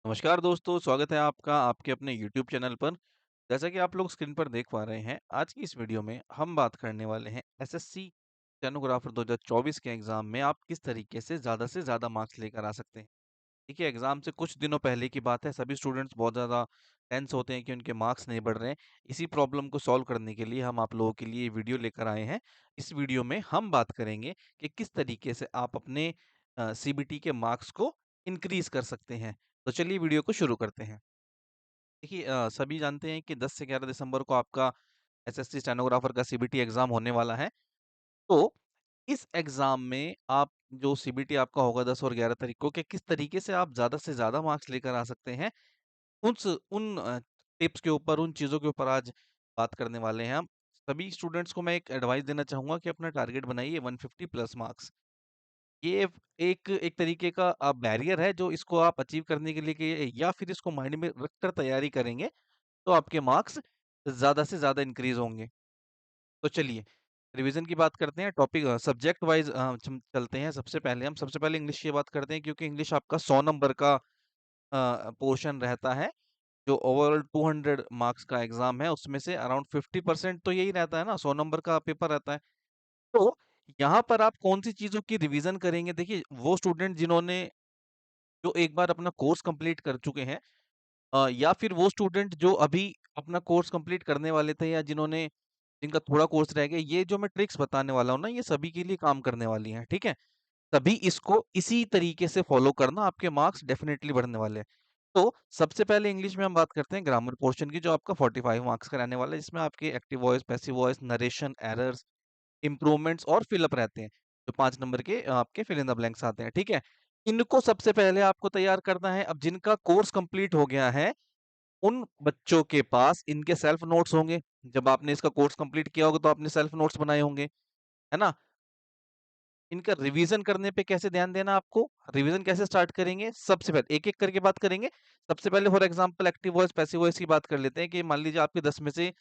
नमस्कार दोस्तों, स्वागत है आपका आपके अपने YouTube चैनल पर। जैसा कि आप लोग स्क्रीन पर देख पा रहे हैं, आज की इस वीडियो में हम बात करने वाले हैं एसएससी स्टेनोग्राफर 2024 के एग्ज़ाम में आप किस तरीके से ज़्यादा मार्क्स लेकर आ सकते हैं। देखिए, एग्ज़ाम से कुछ दिनों पहले की बात है, सभी स्टूडेंट्स बहुत ज़्यादा टेंस होते हैं कि उनके मार्क्स नहीं बढ़ रहे हैं। इसी प्रॉब्लम को सॉल्व करने के लिए हम आप लोगों के लिए वीडियो लेकर आए हैं। इस वीडियो में हम बात करेंगे कि किस तरीके से आप अपने सीबीटी के मार्क्स को इंक्रीज़ कर सकते हैं। तो चलिए वीडियो को शुरू करते हैं। देखिए सभी जानते हैं कि 10 से 11 दिसंबर को आपका एसएससी स्टेनोग्राफर का सीबीटी एग्ज़ाम होने वाला है। तो इस एग्ज़ाम में आप जो सीबीटी आपका होगा 10 और 11 तारीख को कि किस तरीके से ज़्यादा मार्क्स लेकर आ सकते हैं, उन टिप्स के ऊपर, उन चीज़ों के ऊपर आज बात करने वाले हैं हम। सभी स्टूडेंट्स को मैं एक एडवाइस देना चाहूँगा कि अपना टारगेट बनाइए 150 प्लस मार्क्स। ये एक एक तरीके का बैरियर है जो इसको आप अचीव करने के लिए कि या फिर इसको माइंड में रखकर तैयारी करेंगे, तो आपके मार्क्स ज़्यादा से ज़्यादा इंक्रीज़ होंगे। तो चलिए, रिवीजन की बात करते हैं, टॉपिक सब्जेक्ट वाइज़ चम चलते हैं। सबसे पहले इंग्लिश की बात करते हैं क्योंकि इंग्लिश आपका 100 नंबर का पोर्शन रहता है। जो ओवरऑल 200 मार्क्स का एग्ज़ाम है, उसमें से अराउंड 50% तो यही रहता है ना, 100 नंबर का पेपर रहता है। तो यहाँ पर आप कौन-सी चीज़ों की रिवीजन करेंगे? देखिए, वो स्टूडेंट जिन्होंने जो एक बार अपना कोर्स कंप्लीट कर चुके हैं या फिर वो स्टूडेंट जो अभी अपना कोर्स कंप्लीट करने वाले थे या जिनका थोड़ा कोर्स रह गया, ये जो मैं ट्रिक्स बताने वाला हूँ ना, ये सभी के लिए काम करने वाली हैं, ठीक है? तभी इसको इसी तरीके से फॉलो करना, आपके मार्क्स डेफिनिटली बढ़ने वाले हैं। तो सबसे पहले इंग्लिश में हम बात करते हैं ग्रामर पोर्शन की, जो आपका 45 मार्क्स का रहने वाला है, जिसमें आपके active voice, passive voice, narration, errors, improvements और फिल अप रहते हैं, जो 5 नंबर के आपके फिल इन द ब्लैंक्स आते हैं, ठीक है? इनको सबसे पहले आपको तैयार करना है। अब जिनका कोर्स कंप्लीट हो गया है, उन बच्चों के पास इनके सेल्फ नोट्स होंगे। जब आपने इसका कोर्स कंप्लीट किया होगा, तो आपने सेल्फ नोट्स बनाए होंगे, है ना? इनका रिवीजन करने पे कैसे ध्यान देना आपको? रिवीजन कैसे स्टार्ट करेंगे? सबसे पहले एक-एक करके बात करेंगे। सबसे पहले for example active voice, passive voice की बात कर लेते हैं कि मान लीजिए आपके 10 में से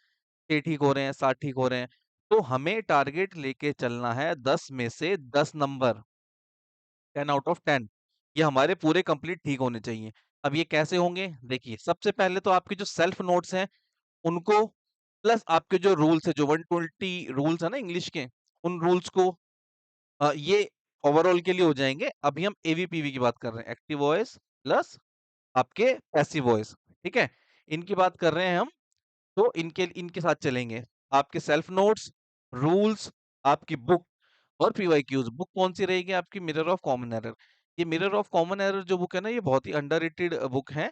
6 ठीक हो रहे हैं, 7 ठीक हो रहे हैं। तो हमें टारगेट लेके चलना है 10 में से 10 नंबर, 10 आउट ऑफ 10। ये हमारे पूरे कंप्लीट ठीक होने चाहिए। अब ये कैसे होंगे? देखिए, सबसे पहले तो आपके जो सेल्फ नोट्स हैं, उनको प्लस आपके जो रूल्स है, जो 120 रूल्स है ना इंग्लिश के, उन रूल्स को ये ओवरऑल के लिए हो जाएँगे। अभी हम एवीपीवी की बात कर रहे हैं, एक्टिव वॉइस प्लस आपके पैसिव वॉइस, ठीक है? इनकी बात कर रहे हैं हम, तो इनके इनके साथ चलेंगे। आपके सेल्फ नोट्स, रूल्स, आपकी बुक और पीवाईक्यूज़। बुक कौन-सी रहेगी आपकी? Mirror of common error. ये मिरर ऑफ कॉमन एरर जो बुक है ना, ये बहुत ही अंडररेटेड बुक है।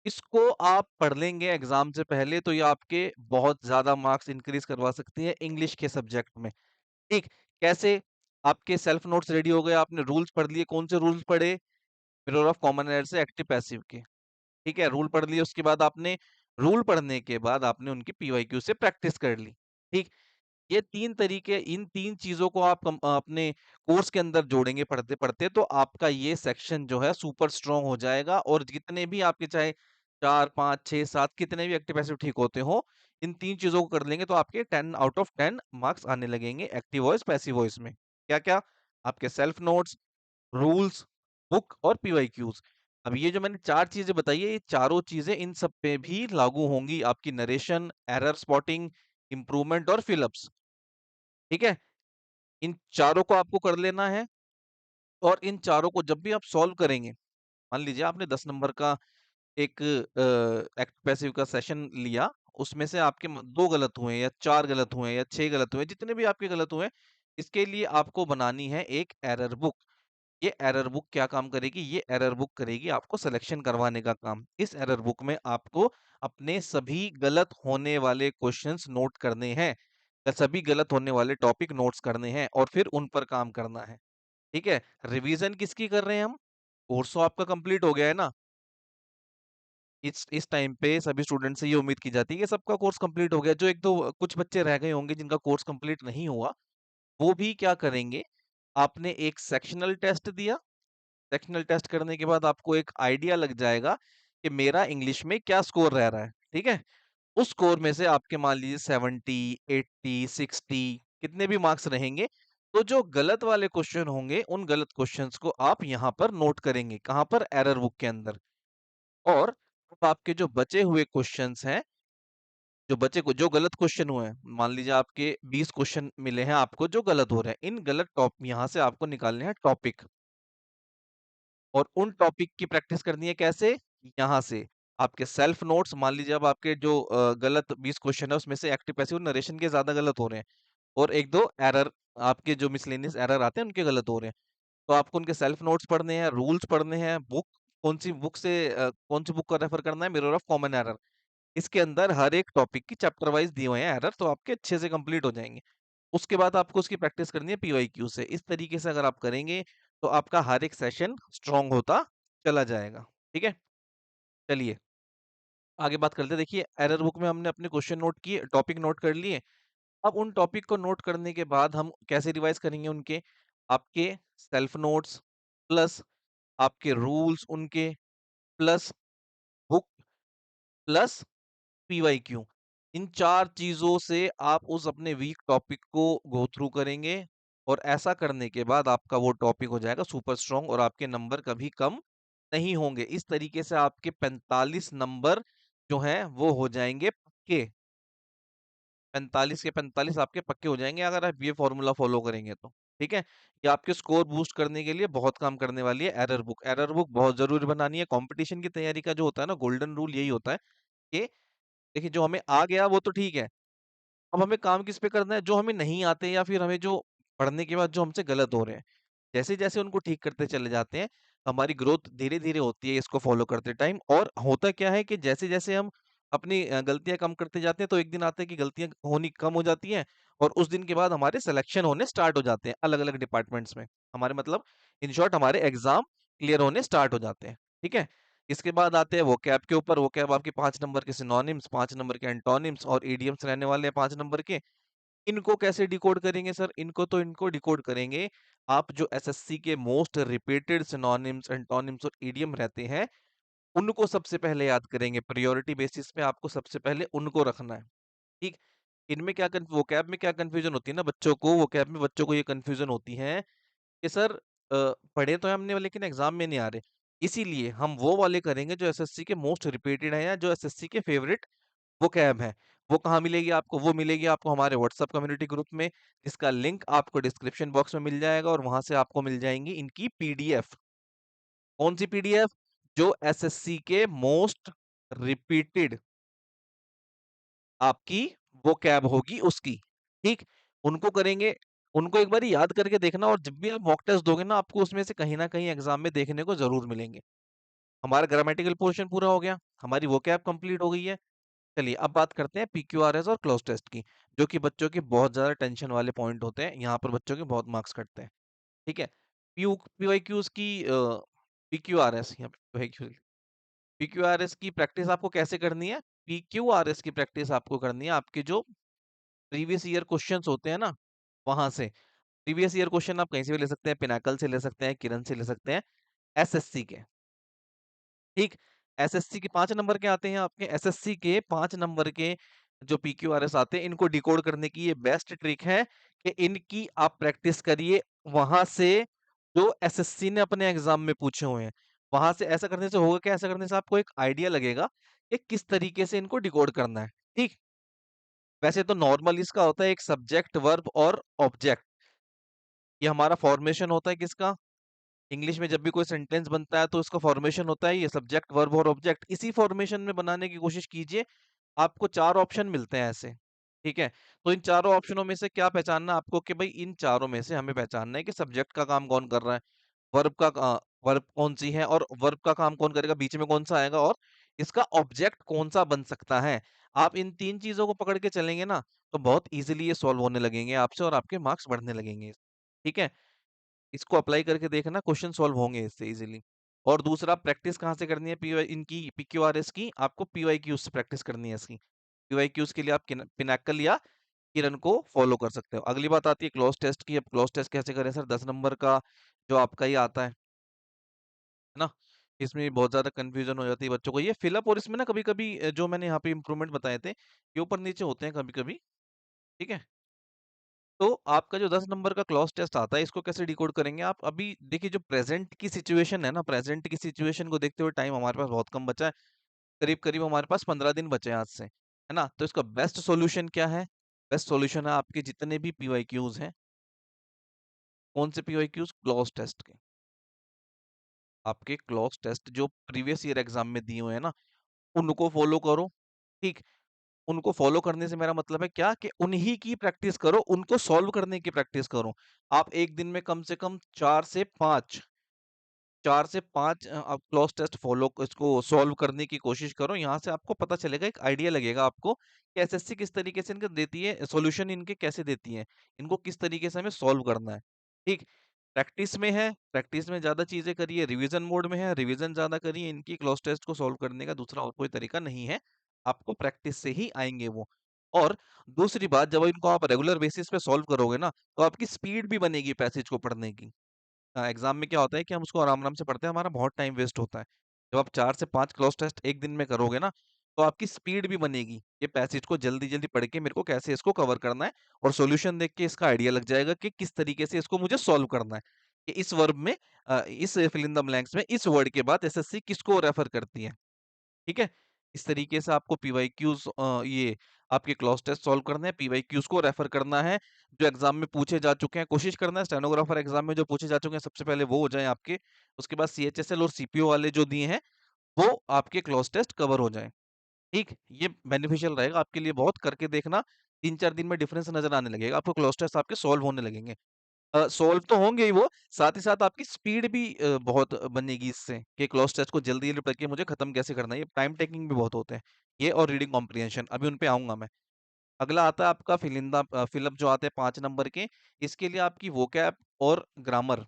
इसको आप पढ़ लेंगे एग्ज़ाम से पहले, तो ये आपके बहुत ज़्यादा मार्क्स इंक्रीज़ करवा सकती है इंग्लिश के सब्जेक्ट में। ठीक, कैसे? आपके सेल्फ नोट्स रेडी हो गए, आपने रूल्स पढ़ लिए, कौन से रूल्स पढ़े? मिरर ऑफ कॉमन एरर से एक्टिव पैसिव के, ठीक है? रूल पढ़ लिए, उसके बाद आपने रूल पढ़ने के बाद आपने उनकी पीवाईक्यू से प्रैक्टिस कर ली, ठीक? ये 3 तरीके, इन 3 चीज़ों को आप अपने कोर्स के अंदर जोड़ेंगे पढ़ते-पढ़ते, तो आपका ये सेक्शन जो है सुपर स्ट्रॉन्ग हो जाएगा और जितने भी आपके चाहे 4, 5, 6, 7 कितने भी एक्टिव पैसिव ठीक होते हो, इन 3 चीज़ों को कर लेंगे तो आपके 10 आउट ऑफ 10 मार्क्स आने लगेंगे एक्टिव वॉइस, पैसिव वॉइस में। क्या-क्या? आपके सेल्फ नोट्स, रूल्स, बुक और पीवाईक्यूज़। अब ये जो मैंने 4 चीज़ें बताई है, ये चारों चीज़ें इन सब पे भी लागू होंगी, आपकी नरेशन, एरर स्पॉटिंग, इम्प्रूवमेंट और फिल अप्स, ठीक है? इन चारों को आपको कर लेना है और इन चारों को जब भी आप सॉल्व करेंगे, मान लीजिए आपने 10 नंबर का एक एक्ट पैसिव का सेशन लिया, उसमें से आपके 2 गलत हुए या 4 गलत हुए या 6 गलत हुए, जितने भी आपके गलत हुए, इसके लिए आपको बनानी है एक एरर बुक। ये एरर बुक क्या काम करेगी? ये एरर बुक करेगी आपको सिलेक्शन करवाने का काम। इस एरर बुक में आपको अपने सभी गलत होने वाले क्वेश्चंस नोट करने हैं, सभी गलत होने वाले टॉपिक नोट्स करने हैं और फिर उन पर काम करना है। ठीक है? रिवीजन किसकी कर रहे हैं हम? कोर्स तो आपका कंप्लीट हो गया है ना? इस टाइम पे सभी स्टूडेंट से ये उम्मीद की जाती है कि सबका कोर्स कंप्लीट हो गया। जो 1-2 कुछ बच्चे रह गए होंगे जिनका कोर्स कंप्लीट नहीं हुआ, वो भी क्या करेंगे? आपने एक सेक्शनल टेस्ट दिया, सेक्शनल टेस्ट करने के बाद आपको एक आइडिया लग जाएगा कि मेरा इंग्लिश में क्या स्कोर रह रहा है, ठीक है? उस स्कोर में से आपके मान लीजिए 70, 80, 60 कितने भी मार्क्स रहेंगे, तो जो गलत वाले क्वेश्चन होंगे, उन गलत क्वेश्चंस को आप यहाँ पर नोट करेंगे। कहाँ पर? एरर बुक के अंदर। और अब आपके जो बचे हुए क्वेश्चंस हैं, जो गलत क्वेश्चन हुए हैं, मान लीजिए आपके 20 क्वेश्चन मिले हैं आपको जो गलत हो रहे हैं, इन गलत टॉप यहाँ से आपको निकालने हैं टॉपिक, और उन टॉपिक की प्रैक्टिस करनी है कैसे? यहाँ से आपके सेल्फ नोट्स, मान लीजिए अब आपके जो गलत 20 क्वेश्चन है उसमें से एक्टिव पैसिव नरेशन के ज्यादा गलत हो रहे हैं, और एक दो एरर आपके जो मिसलेनियस एरर आते हैं उनके गलत हो रहे हैं, तो आपको उनके सेल्फ नोट्स पढ़ने हैं, रूल्स पढ़ने हैं, कौन सी बुक का रेफर करना है, मिरर ऑफ कॉमन एरर। इसके अंदर हर एक टॉपिक की चैप्टर वाइज दिए हुए हैं एरर, तो आपके अच्छे से कंप्लीट हो जाएंगे। उसके बाद आपको उसकी प्रैक्टिस करनी है पीवाईक्यू से। इस तरीके से अगर आप करेंगे तो आपका हर एक सेशन स्ट्रांग होता चला जाएगा। ठीक है, चलिए आगे बात करते हैं। देखिए एरर बुक में हमने अपने क्वेश्चन नोट किए, टॉपिक नोट कर लिए। अब उन टॉपिक को नोट करने के बाद हम कैसे रिवाइज करेंगे उनके, आपके सेल्फ नोट्स प्लस आपके रूल्स उनके प्लस बुक प्लस पीवाईक्यू, इन चार चीजों से आप उस अपने वीक टॉपिक को गो थ्रू करेंगे, और ऐसा करने के बाद आपका वो टॉपिक हो जाएगा सुपर स्ट्रांग, और आपके नंबर कभी कम नहीं होंगे। इस तरीके से आपके 45 नंबर जो हैं वो हो जाएंगे पक्के। 45 के 45 आपके पक्के हो जाएंगे अगर आप ये फॉर्मूला फॉलो करेंगे तो। ठीक है, ये आपके स्कोर बूस्ट करने के लिए बहुत काम करने वाली है एरर बुक। एरर बुक बहुत जरूरी बनानी है। कंपटीशन की तैयारी का जो होता है ना, गोल्डन रूल यही होता है कि देखिए जो हमें आ गया वो तो ठीक है, अब हमें काम किस पे करना है, जो हमें नहीं आते या फिर हमें जो पढ़ने के बाद जो हमसे गलत हो रहे हैं, जैसे जैसे उनको ठीक करते चले जाते हैं हमारी ग्रोथ धीरे धीरे होती है इसको फॉलो करते टाइम। और होता क्या है कि जैसे जैसे हम अपनी गलतियां कम करते जाते हैं तो एक दिन आता है कि गलतियां होनी कम हो जाती हैं, और उस दिन के बाद हमारे सिलेक्शन होने स्टार्ट हो जाते हैं अलग अलग डिपार्टमेंट्स में। हमारे मतलब इन शॉर्ट हमारे एग्जाम क्लियर होने स्टार्ट हो जाते हैं। ठीक है, इसके बाद आते हैं वो कैब के ऊपर। वो कैब आपके 5 नंबर के सिनोनिम्स, 5 नंबर के एंटोनिम्स और इडियम्स रहने वाले हैं 5 नंबर के। इनको कैसे डिकोड करेंगे सर? इनको डिकोड करेंगे आप जो एसएससी के मोस्ट रिपीटेड सिनोनिम्स एंटोनिम्स और इडियम रहते हैं उनको सबसे पहले याद करेंगे। प्रायोरिटी बेसिस पे आपको सबसे पहले उनको रखना है। ठीक, इनमें क्या वोकैब में क्या कंफ्यूजन होती है ना बच्चों को, वोकैब में बच्चों को ये कंफ्यूजन होती है कि सर पढ़े तो हमने लेकिन एग्जाम में नहीं आ रहे। इसीलिए हम वो वाले करेंगे जो एसएससी के मोस्ट रिपीटेड है या जो एसएससी के फेवरेट वो कैब है। वो कहाँ मिलेगी आपको? वो मिलेगी आपको हमारे व्हाट्सएप कम्युनिटी ग्रुप में, जिसका लिंक आपको डिस्क्रिप्शन बॉक्स में मिल जाएगा, और वहां से आपको मिल जाएंगी इनकी पीडीएफ। कौन सी पीडीएफ? जो एसएससी के मोस्ट रिपीटेड आपकी वो कैब होगी उसकी। ठीक, उनको करेंगे। उनको एक बार याद करके देखना, और जब भी आप मॉक टेस्ट दोगे ना आपको उसमें से कहीं ना कहीं एग्जाम में देखने को जरूर मिलेंगे। हमारा ग्रामेटिकल पोर्शन पूरा हो गया, हमारी वो कैब कंप्लीट हो गई है। चलिए अब बात करते हैं पीक्यूआरएस और क्लोज टेस्ट की, जो कि बच्चों के बहुत ज्यादा टेंशन वाले पॉइंट होते हैं। यहाँ पर बच्चों के बहुत मार्क्स कटते हैं। ठीक है, पीवाईक्यूज की पीक्यूआरएस यहाँ पे पीक्यूआरएस की प्रैक्टिस आपको कैसे करनी है? पीक्यूआरएस की प्रैक्टिस आपको करनी है आपके जो प्रीवियस ईयर क्वेश्चंस होते हैं ना वहां से। प्रीवियस ईयर क्वेश्चन आप कहीं से भी ले सकते हैं, पिनाकल से ले सकते हैं, किरण से ले सकते हैं, एसएससी के। ठीक, एसएससी के 5 नंबर के आते हैं आपके। एसएससी के 5 नंबर के जो पीक्यूआरएस आते हैं इनको डिकोड करने की ये बेस्ट ट्रिक है कि इनकी आप प्रैक्टिस करिए वहां से जो एसएससी ने अपने एग्जाम में पूछे हुए हैं। वहां से ऐसा करने से होगा क्या, ऐसा करने से आपको एक आइडिया लगेगा कि किस तरीके से इनको डिकोड करना है। ठीक, वैसे तो नॉर्मल इसका होता है एक सब्जेक्ट वर्ब और ऑब्जेक्ट, ये हमारा फॉर्मेशन होता है किसका? इंग्लिश में जब भी कोई सेंटेंस बनता है तो उसका फॉर्मेशन होता है ये सब्जेक्ट वर्ब और ऑब्जेक्ट। इसी फॉर्मेशन में बनाने की कोशिश कीजिए। आपको 4 ऑप्शन मिलते हैं ऐसे। ठीक है, तो इन चारों ऑप्शनों में से क्या पहचानना आपको कि भाई इन चारों में से हमें पहचानना है कि सब्जेक्ट का काम कौन कर रहा है, वर्ब कौन सी है, और वर्ब का काम कौन करेगा, बीच में कौन सा आएगा, और इसका ऑब्जेक्ट कौन सा बन सकता है। आप इन 3 चीजों को पकड़ के चलेंगे ना तो बहुत इजीली ये सॉल्व होने लगेंगे आपसे, और आपके मार्क्स बढ़ने लगेंगे। ठीक है, इसको अप्लाई करके देखना, क्वेश्चन सॉल्व होंगे इससे इजीली। और दूसरा, प्रैक्टिस कहाँ से करनी है पीवाई इनकी पीक्यूआरएस की? आपको पीवाईक्यूज से प्रैक्टिस करनी है इसकी। पीवाईक्यूज के लिए आप पिनाकल या किरण को फॉलो कर सकते हो। अगली बात आती है क्लोज टेस्ट की। अब क्लोज टेस्ट कैसे करें सर? 10 नंबर का जो आपका ये आता है ना, इसमें भी बहुत ज्यादा कंफ्यूजन हो जाती है बच्चों को। ये फिलअप और इसमें ना कभी कभी जो मैंने यहाँ पे इंप्रूवमेंट बताए थे ये ऊपर नीचे होते हैं कभी कभी। ठीक है, तो आपका जो 10 नंबर का क्लॉज टेस्ट आता है, इसको कैसे डिकोड करेंगे आप? अभी देखिए, जो प्रेजेंट की सिचुएशन है ना, प्रेजेंट की सिचुएशन को देखते हुए टाइम हमारे पास बहुत कम बचा है। करीब करीब हमारे पास 15 दिन बचे हैं आज से, है ना? तो इसका बेस्ट सॉल्यूशन क्या है? बेस्ट सॉल्यूशन है आपके जितने भी पीवाईक्यूज हैं। कौन से पीवाईक्यूज? क्लॉज टेस्ट के। आपके क्लॉज टेस्ट जो प्रीवियस ईयर एग्जाम में दिए हुए हैं ना, उनको फॉलो करो। ठीक। उनको फॉलो करने से मेरा मतलब है क्या, कि उन्हीं की प्रैक्टिस करो, उनको सॉल्व करने की प्रैक्टिस करो। आप एक दिन में कम से कम 4 से 5 आप क्लॉज टेस्ट फॉलो, इसको सॉल्व करने की कोशिश करो। यहाँ से आपको पता चलेगा, एक आइडिया लगेगा आपको कि एसएससी किस तरीके से इनका देती है, सॉल्यूशन इनके कैसे देती है, इनको किस तरीके से हमें सॉल्व करना है। ठीक। प्रैक्टिस में है, प्रैक्टिस में ज्यादा चीजें करिए, रिवीजन मोड में है, रिवीजन ज्यादा करिए। इनकी क्लॉज टेस्ट को सॉल्व करने का दूसरा और कोई तरीका नहीं है, आपको प्रैक्टिस से ही आएंगे वो। और दूसरी बात, जब इनको आप रेगुलर बेसिस पे सॉल्व करोगे ना, तो आपकी स्पीड भी बनेगी पैसेज को पढ़ने की। एग्जाम में क्या होता है कि हम उसको आराम आराम से पढ़ते हैं, हमारा बहुत टाइम वेस्ट होता है। जब आप 4 से 5 क्लॉज टेस्ट एक दिन में करोगे ना, तो आपकी स्पीड भी बनेगी। ये पैसेज को जल्दी जल्दी पढ़ के मेरे को कैसे इसको कवर करना है, और सॉल्यूशन देख के इसका आइडिया लग जाएगा कि किस तरीके से इसको मुझे सॉल्व करना है, कि इस वर्ब में, इस फिल इन द ब्लैंक्स में इस वर्ड के बाद एसएससी किसको रेफर करती है। ठीक है। इस तरीके से आपको पीवाईक्यूज, ये आपके क्लॉज टेस्ट सॉल्व करने हैं, पीवाईक्यूज को रेफर करना है, जो एग्जाम में पूछे जा चुके हैं। कोशिश करना है स्टेनोग्राफर एग्जाम में जो पूछे जा चुके हैं सबसे पहले वो हो जाए आपके। उसके बाद सीएचएसएल और सीपीओ वाले जो दिए हैं, वो आपके क्लॉज टेस्ट कवर हो जाए। ठीक। ये बेनिफिशियल रहेगा आपके लिए बहुत। करके देखना, 3-4 दिन में डिफरेंस नजर आने लगेगा आपको, क्लॉज टेस्ट आपके सॉल्व होने लगेंगे। सॉल्व तो होंगे ही वो, साथ ही साथ आपकी स्पीड भी बहुत बनेगी इससे, कि क्लॉज टेस्ट को जल्दी जल्दी पढ़ के मुझे खत्म कैसे करना है। ये टाइम टेकिंग भी बहुत होते हैं, ये और रीडिंग कॉम्प्रिहेंशन, अभी उन पे आऊंगा मैं। अगला आता है आपका फिलिंदा फिलअप, जो आते हैं 5 नंबर के। इसके लिए आपकी वोकैब और ग्रामर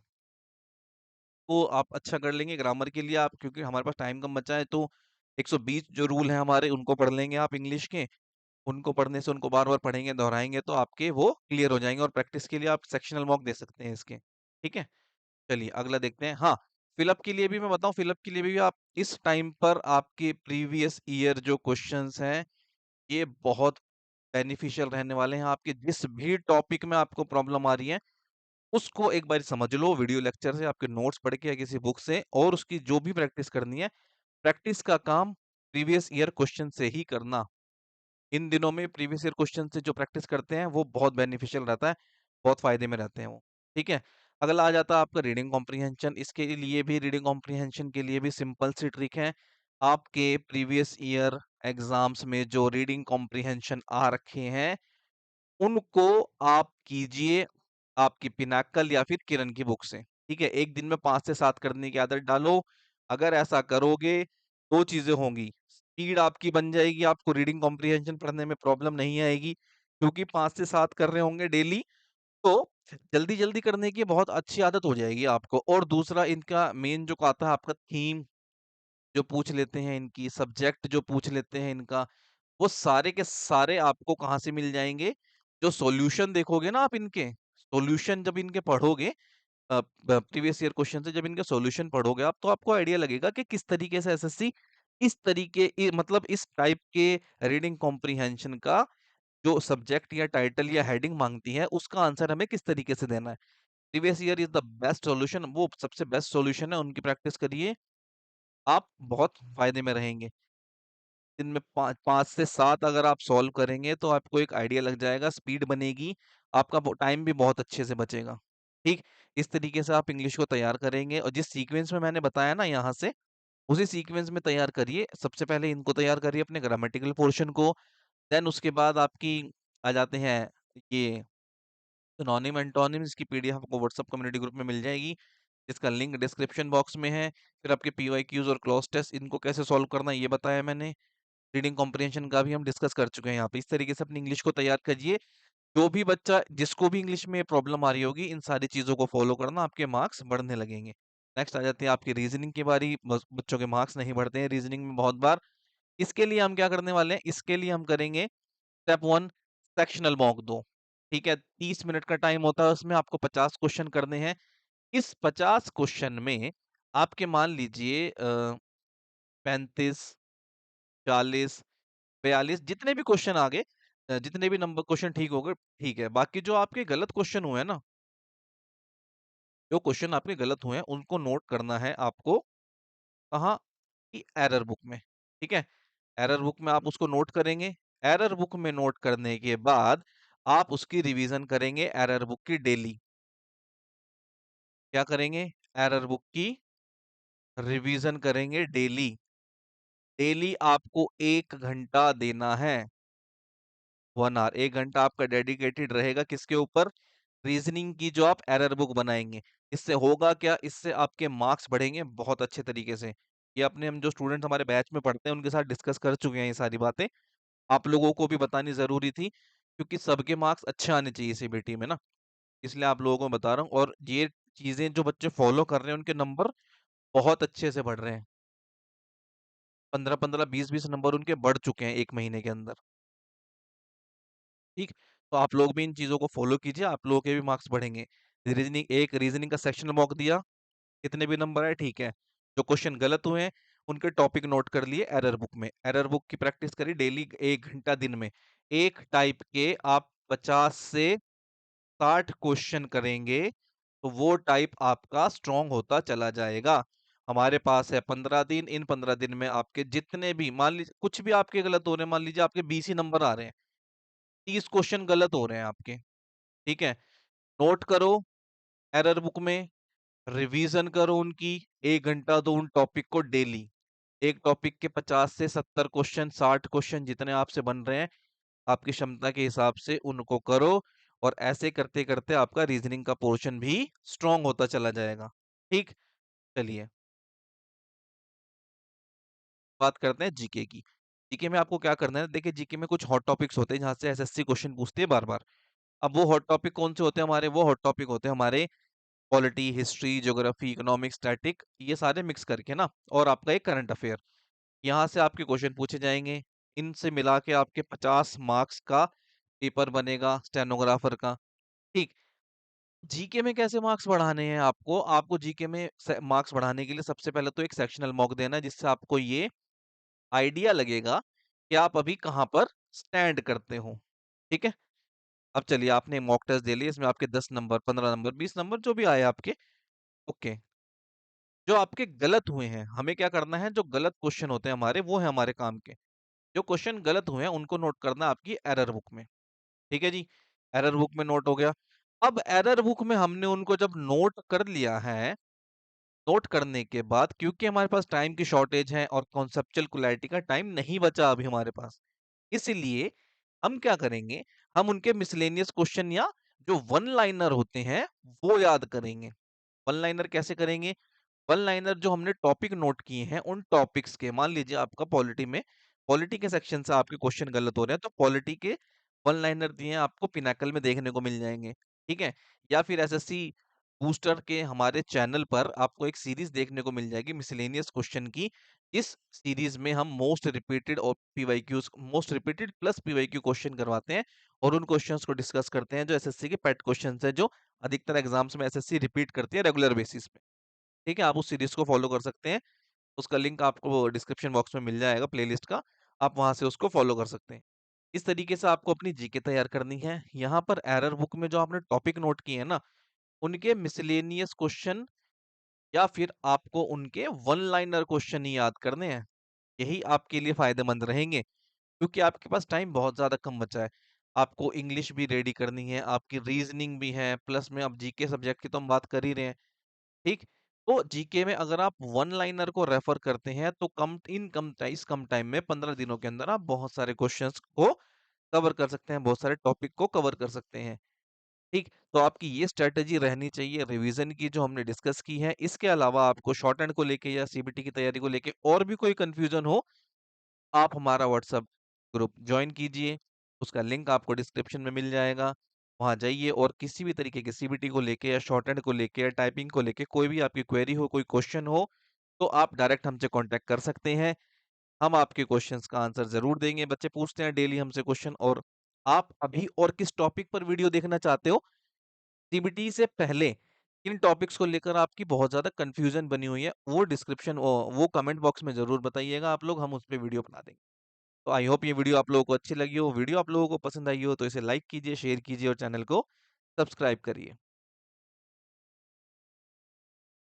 को आप अच्छा कर लेंगे। ग्रामर के लिए आप, क्योंकि हमारे पास टाइम कम बचा है, तो 120 जो रूल है हमारे, उनको पढ़ लेंगे आप इंग्लिश के। उनको पढ़ने से, उनको बार बार पढ़ेंगे, दोहराएंगे, तो आपके वो क्लियर हो जाएंगे। और प्रैक्टिस के लिए आप सेक्शनल मॉक दे सकते हैं इसके। ठीक है। चलिए अगला देखते हैं। हाँ, फिलअप के लिए भी मैं बताऊं, फिलअप के लिए भी आप इस टाइम पर आपके प्रीवियस ईयर जो क्वेश्चंस हैं, ये बहुत बेनिफिशियल रहने वाले हैं। आपके जिस भी टॉपिक में आपको प्रॉब्लम आ रही है, उसको एक बार समझ लो, वीडियो लेक्चर से, आपके नोट्स पढ़ के या किसी बुक से, और उसकी जो भी प्रैक्टिस करनी है, प्रैक्टिस का काम प्रीवियस ईयर क्वेश्चन से ही करना। इन दिनों में प्रीवियस ईयर क्वेश्चन से जो प्रैक्टिस करते हैं, वो बहुत बेनिफिशियल रहता है, बहुत फायदे में रहते हैं वो। ठीक है। अगला आ जाता है आपका रीडिंग कॉम्प्रिहेंशन। इसके लिए भी, रीडिंग कॉम्प्रिहेंशन के लिए भी सिंपल सी ट्रिक है। आपके प्रीवियस ईयर एग्जाम्स में जो रीडिंग कॉम्प्रिहेंशन आ रखे हैं, उनको आप कीजिए आपकी पिनाकल या फिर किरण की बुक से। ठीक है। एक दिन में 5 से 7 करने की आदत डालो। अगर ऐसा करोगे, दो चीजें होंगी। स्पीड आपकी बन जाएगी, आपको रीडिंग कॉम्प्रिहेंशन पढ़ने में प्रॉब्लम नहीं आएगी, क्योंकि 5 से 7 कर रहे होंगे डेली। तो जल्दी जल्दी करने की बहुत अच्छी आदत हो जाएगी आपको। और दूसरा, इनका मेन जो आता है आपका थीम, जो पूछ लेते हैं, इनकी सब्जेक्ट जो पूछ लेते हैं इनका, वो सारे के सारे आपको कहाँ से मिल जाएंगे? जो सॉल्यूशन देखोगे ना आप इनके, सॉल्यूशन जब इनके पढ़ोगे, प्रीवियस ईयर क्वेश्चन से जब इनके सॉल्यूशन पढ़ोगे आप, तो आपको आइडिया लगेगा कि किस तरीके से एसएससी इस तरीके मतलब इस टाइप के रीडिंग कॉम्प्रिहेंशन का जो सब्जेक्ट या टाइटल या हेडिंग मांगती है, उसका आंसर हमें किस तरीके से देना है। Previous year is the best solution, वो सबसे बेस्ट सॉल्यूशन है, उनकी प्रैक्टिस करिए, आप बहुत फायदे में रहेंगे। दिन में 5 से 7 अगर आप सॉल्व करेंगे, तो आपको एक आइडिया लग जाएगा, स्पीड बनेगी, आपका टाइम भी बहुत अच्छे से बचेगा। ठीक। इस तरीके से आप इंग्लिश को तैयार करेंगे, और जिस सीक्वेंस में मैंने बताया ना यहाँ से, उसी सीक्वेंस में तैयार करिए। सबसे पहले इनको तैयार करिए, अपने ग्रामेटिकल पोर्शन को। देन उसके बाद आपकी आ जाते हैं ये सिनोनिम एंटोनिम्स की पीडीएफ, आपको व्हाट्सएप कम्युनिटी ग्रुप में मिल जाएगी, जिसका लिंक डिस्क्रिप्शन बॉक्स में है। फिर आपके पीवाईक्यूज और क्लॉज टेस्ट, इनको कैसे सॉल्व करना है ये बताया मैंने। रीडिंग कॉम्प्रिहेंशन का भी हम डिस्कस कर चुके हैं यहाँ पे। इस तरीके से अपनी इंग्लिश को तैयार करिए। जो भी बच्चा, जिसको भी इंग्लिश में प्रॉब्लम आ रही होगी, इन सारी चीजों को फॉलो करना, आपके मार्क्स बढ़ने लगेंगे। नेक्स्ट आ जाते हैं आपकी रीजनिंग की बारी। बच्चों के मार्क्स नहीं बढ़ते हैं रीजनिंग में बहुत बार। इसके लिए हम क्या करने वाले हैं? इसके लिए हम करेंगे स्टेप 1, सेक्शनल मॉक 2। ठीक है। 30 मिनट का टाइम होता है, उसमें आपको 50 क्वेश्चन करने हैं। इस 50 क्वेश्चन में आपके मान लीजिए 35, 40, 42, जितने भी क्वेश्चन आ गए, जितने भी नंबर क्वेश्चन ठीक हो गए ठीक है, बाकी जो आपके गलत क्वेश्चन हुए हैं ना, जो क्वेश्चन आपके गलत हुए हैं उनको नोट करना है आपको। कहाँ? कि एरर बुक में। ठीक है, एरर बुक में आप उसको नोट करेंगे। एरर बुक में नोट करने के बाद आप उसकी रिवीजन करेंगे एरर बुक की डेली। क्या करेंगे? एरर बुक की रिवीजन करेंगे डेली। डेली आपको 1 घंटा देना है। 1 आवर, 1 घंटा आपका डेडिकेटेड रहेगा किसके ऊपर? रीजनिंग की जो आप एरर बुक बनाएंगे। इससे होगा क्या? इससे आपके मार्क्स बढ़ेंगे बहुत अच्छे तरीके से। ये अपने हम जो स्टूडेंट हमारे बैच में पढ़ते हैं उनके साथ डिस्कस कर चुके हैं ये सारी बातें। आप लोगों को भी बतानी जरूरी थी क्योंकि सबके मार्क्स अच्छे आने चाहिए सीबीटी में ना, इसलिए आप लोगों को बता रहा हूँ। और ये चीजें जो बच्चे फॉलो कर रहे हैं उनके नंबर बहुत अच्छे से बढ़ रहे हैं। 15-15, 20-20 नंबर उनके बढ़ चुके हैं 1 महीने के अंदर। ठीक, तो आप लोग भी इन चीजों को फॉलो कीजिए, आप लोगों के भी मार्क्स बढ़ेंगे। रीजनिंग का सेक्शनल मॉक दिया, कितने भी नंबर आए ठीक है। जो क्वेश्चन गलत हुए हैं उनके टॉपिक नोट कर लिए एरर बुक में। एरर बुक की प्रैक्टिस करिए डेली 1 घंटा दिन में। एक टाइप के आप 50 से 60 क्वेश्चन करेंगे तो वो टाइप आपका स्ट्रांग होता चला जाएगा। हमारे पास है 15 दिन। इन 15 दिन में आपके जितने भी, मान लीजिए कुछ भी आपके गलत हो रहे हैं, मान लीजिए आपके 20 ही नंबर आ रहे हैं, 30 क्वेश्चन गलत हो रहे हैं आपके, ठीक है, नोट करो एरर बुक में, रिवीजन करो उनकी, 1 घंटा दो उन टॉपिक को डेली। एक टॉपिक के 50 से 70 क्वेश्चन, 60 क्वेश्चन जितने आपसे बन रहे हैं आपकी क्षमता के हिसाब से उनको करो। और ऐसे करते करते आपका रीजनिंग का पोर्शन भी स्ट्रांग होता चला जाएगा। ठीक, चलिए बात करते हैं जीके की। जीके में आपको क्या करना है? देखिए जीके में कुछ हॉट टॉपिक्स होते हैं जहां से एसएससी क्वेश्चन पूछते हैं बार बार। अब वो हॉट टॉपिक कौन से होते हैं हमारे? वो हॉट टॉपिक होते हैं हमारे polity, history, geography, economics, static, ये सारे मिक्स करके ना, और आपका एक करंट अफेयर। यहाँ से आपके क्वेश्चन पूछे जाएंगे। इनसे मिला के आपके 50 मार्क्स का पेपर बनेगा स्टेनोग्राफर का। ठीक, जीके में कैसे मार्क्स बढ़ाने हैं आपको? आपको जीके में मार्क्स बढ़ाने के लिए सबसे पहले तो एक सेक्शनल मॉक देना है जिससे आपको ये आइडिया लगेगा कि आप अभी कहाँ पर स्टैंड करते हो। ठीक है, अब चलिए आपने मॉक टेस्ट दे लिया, इसमें आपके 10 नंबर, 15 नंबर, 20 नंबर जो भी आए आपके, ओके। जो आपके गलत हुए हैं हमें क्या करना है? जो गलत क्वेश्चन होते हैं हमारे वो है हमारे काम के। जो क्वेश्चन गलत हुए हैं उनको नोट करना है आपकी एरर बुक में। ठीक है जी, एरर बुक में नोट हो गया। अब एरर बुक में हमने उनको जब नोट कर लिया है, नोट करने के बाद क्योंकि हमारे पास टाइम की शॉर्टेज है और कॉन्सेप्चुअल क्लैरिटी का टाइम नहीं बचा अभी हमारे पास, इसलिए हम क्या करेंगे? हम उनके मिसलेनियस क्वेश्चन या जो वन लाइनर होते हैं वो याद करेंगे। वन लाइनर कैसे करेंगे? वन लाइनर जो हमने टॉपिक नोट किए हैं उन टॉपिक्स के, मान लीजिए आपका पॉलिटी में, पॉलिटी के सेक्शन से आपके क्वेश्चन गलत हो रहे हैं तो पॉलिटी के वन लाइनर दिए हैं आपको, पिनाकल में देखने को मिल जाएंगे। ठीक है, या फिर एसएससी बूस्टर के हमारे चैनल पर आपको एक सीरीज देखने को मिल जाएगी मिसलेनियस क्वेश्चन की। इस सीरीज में हम मोस्ट रिपीटेड और PYQs, most repeated plus PYQ question करवाते हैं और उन क्वेश्चंस को डिस्कस करते हैं जो एसएससी के पेट क्वेश्चंस हैं, जो अधिकतर एग्जाम्स में एसएससी रिपीट करती है रेगुलर बेसिस पे। ठीक है, आप उस सीरीज को फॉलो कर सकते हैं। उसका लिंक आपको डिस्क्रिप्शन बॉक्स में मिल जाएगा प्लेलिस्ट का, आप वहां से उसको फॉलो कर सकते हैं। इस तरीके से आपको अपनी जीके तैयार करनी है। यहाँ पर एरर बुक में जो आपने टॉपिक नोट किए हैं ना, उनके मिसलेनियस क्वेश्चन या फिर आपको उनके वन लाइनर क्वेश्चन ही याद करने हैं। यही आपके लिए फायदेमंद रहेंगे क्योंकि आपके पास टाइम बहुत ज्यादा कम बचा है। आपको इंग्लिश भी रेडी करनी है, आपकी रीजनिंग भी है, प्लस में अब जीके सब्जेक्ट की तो हम बात कर ही रहे हैं। ठीक, तो जीके में अगर आप वन लाइनर को रेफर करते हैं तो कम टाइम में 15 दिनों के अंदर आप बहुत सारे क्वेश्चंस को कवर कर सकते हैं, बहुत सारे टॉपिक को कवर कर सकते हैं। ठीक, तो आपकी ये स्ट्रेटजी रहनी चाहिए रिवीजन की जो हमने डिस्कस की है। इसके अलावा आपको शॉर्ट हैंड को लेके या सीबीटी की तैयारी को लेके और भी कोई कंफ्यूजन हो, आप हमारा व्हाट्सएप ग्रुप ज्वाइन कीजिए, उसका लिंक आपको डिस्क्रिप्शन में मिल जाएगा। वहां जाइए और किसी भी तरीके की सीबीटी को लेके या शॉर्ट हैंड को लेके या टाइपिंग को लेके कोई भी आपकी क्वेरी हो, कोई क्वेश्चन हो, तो आप डायरेक्ट हमसे कांटेक्ट कर सकते हैं। हम आपके क्वेश्चंस का आंसर जरूर देंगे। बच्चे पूछते हैं डेली हमसे क्वेश्चन, और आप अभी और किस टॉपिक पर वीडियो देखना चाहते हो, सीबीटी से पहले किन टॉपिक्स को लेकर आपकी बहुत ज्यादा कंफ्यूजन बनी हुई है, वो डिस्क्रिप्शन वो कमेंट बॉक्स में जरूर बताइएगा आप लोग, हम उस पर वीडियो बना देंगे। तो आई होप ये वीडियो आप लोगों को अच्छी लगी हो। वीडियो आप लोगों को पसंद आई हो तो इसे लाइक कीजिए, शेयर कीजिए और चैनल को सब्सक्राइब करिए।